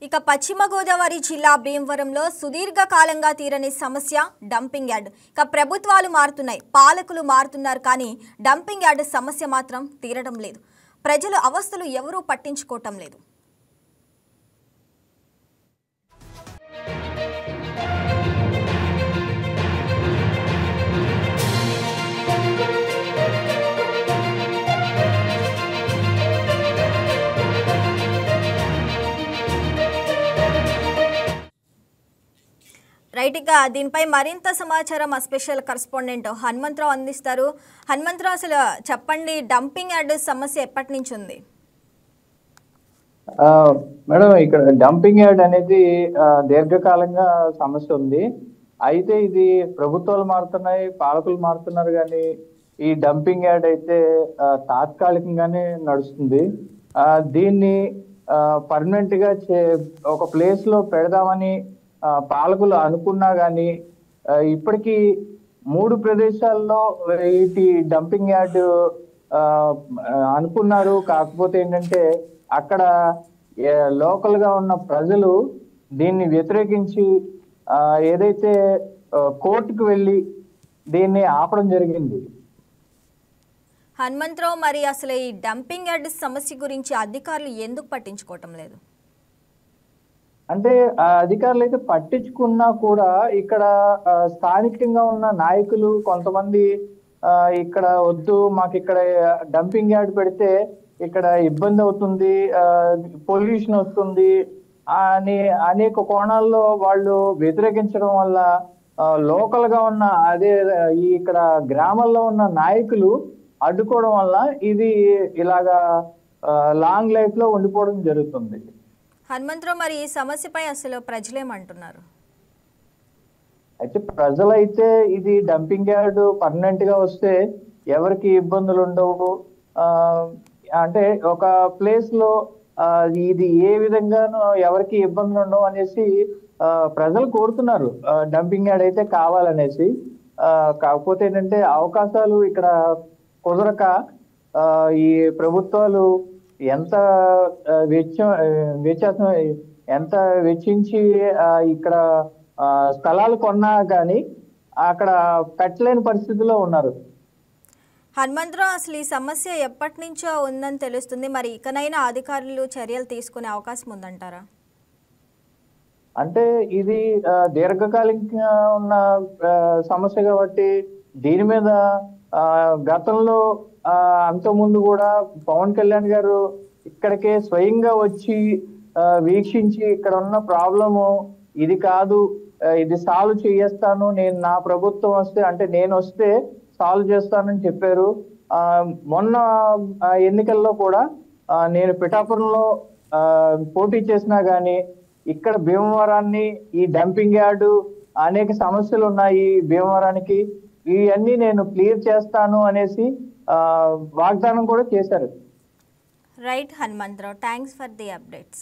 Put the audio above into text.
ఇక పశ్చిమ గోదావరి జిల్లా భీమవరంలో సుదీర్ఘ కాలంగా తీరని సమస్య డంపింగ్ యార్డ్. ఇక ప్రభుత్వాలు మారుతున్నాయి, పాలకులు మారుతున్నారు, కానీ డంపింగ్ యార్డ్ సమస్య మాత్రం తీరడం లేదు. ప్రజల అవస్థలు ఎవరూ పట్టించుకోవటం లేదు. రైట్, ఇక దీనిపై మరింత సమాచారం మా స్పెషల్ కరెస్పాండెంట్ హనుమంతరావు అందిస్తారు. హనుమంతరావు, అసలు చెప్పండి, డంపింగ్ యార్డ్ సమస్య ఎప్పటి నుంచి ఉంది? మేడం, ఇక్కడ డంపింగ్ యార్డ్ అనేది దీర్ఘకాలంగా సమస్య ఉంది. అయితే ఇది ప్రభుత్వాలు మారుతున్నాయి, పాలకులు మారుతున్నారు, కానీ ఈ డంపింగ్ యార్డ్ అయితే తాత్కాలికంగానే నడుస్తుంది. దీన్ని పర్మనెంట్ గా ఒక ప్లేస్ లో పెడదామని పాలకులు అనుకున్నా గానీ ఇప్పటికీ 3 ప్రదేశాల్లో ఈ డంపింగ్ యార్డ్ అనుకున్నారు. కాకపోతే ఏంటంటే అక్కడ లోకల్ గా ఉన్న ప్రజలు దీన్ని వ్యతిరేకించి ఏదైతే కోర్టుకు వెళ్ళి దీన్ని ఆపడం జరిగింది. హనుమంతరావు, మరి అసలు ఈ డంపింగ్ యార్డ్ సమస్య గురించి అధికారులు ఎందుకు పట్టించుకోవటం లేదు? అంటే అధికారులు అయితే పట్టించుకున్నా కూడా ఇక్కడ స్థానికంగా ఉన్న నాయకులు కొంతమంది ఇక్కడ వద్దు, మాకు ఇక్కడ డంపింగ్ యార్డ్ పెడితే ఇక్కడ ఇబ్బంది అవుతుంది, పొల్యూషన్ వస్తుంది అని అనేక కోణాల్లో వాళ్ళు వ్యతిరేకించడం వల్ల లోకల్ గా ఉన్న ఇక్కడ గ్రామాల్లో ఉన్న నాయకులు అడ్డుకోవడం వల్ల ఇది ఇలాగా లాంగ్ లైఫ్ లో ఉండిపోవడం జరుగుతుంది. హనుమంతరావు, మరి ఈ సమస్యపై అసలు ప్రజలేమంటున్నారు? అయితే ప్రజలైతే ఇది డంపింగ్ యార్డ్ పర్మనెంట్ గా వస్తే ఎవరికి ఇబ్బందులు ఉండవు, అంటే ఒక ప్లేస్ లో ఇది ఏ విధంగానూ ఎవరికి ఇబ్బందులు ఉండవు అనేసి ప్రజలు కోరుతున్నారు. డంపింగ్ యార్డ్ అయితే కావాలనేసి. కాకపోతే ఏంటంటే అవకాశాలు ఇక్కడ కుదరక ఈ ప్రభుత్వాలు ఎంత వెచ్చించి ఇక్కడ స్థలాలు కొన్నా కానీ అక్కడ కట్టలేని పరిస్థితిలో ఉన్నారు. హనుమంతరావు, అసలు ఈ సమస్య ఎప్పటి నుంచో ఉందని తెలుస్తుంది, మరి ఇకనైనా అధికారులు చర్యలు తీసుకునే అవకాశం ఉందంటారా? అంటే ఇది దీర్ఘకాలికంగా ఉన్న సమస్య కాబట్టి దీని మీద గతంలో అంతకుముందు కూడా పవన్ కళ్యాణ్ గారు ఇక్కడికే స్వయంగా వచ్చి వీక్షించి ఇక్కడ ఉన్న ప్రాబ్లము ఇది కాదు, ఇది సాల్వ్ చేస్తాను, నా ప్రభుత్వం వస్తే, అంటే నేను వస్తే సాల్వ్ చేస్తానని చెప్పారు. మొన్న ఎన్నికల్లో కూడా నేను పిఠాపురంలో పోటీ చేసినా గానీ ఇక్కడ భీమవరాన్ని, ఈ డంపింగ్ యార్డు అనేక సమస్యలు ఉన్నాయి భీమవరానికి, ఇవన్నీ నేను క్లియర్ చేస్తాను అనేసి వాగ్దానం కూడా చేశారు. Right Hanumantharao, thanks for the updates.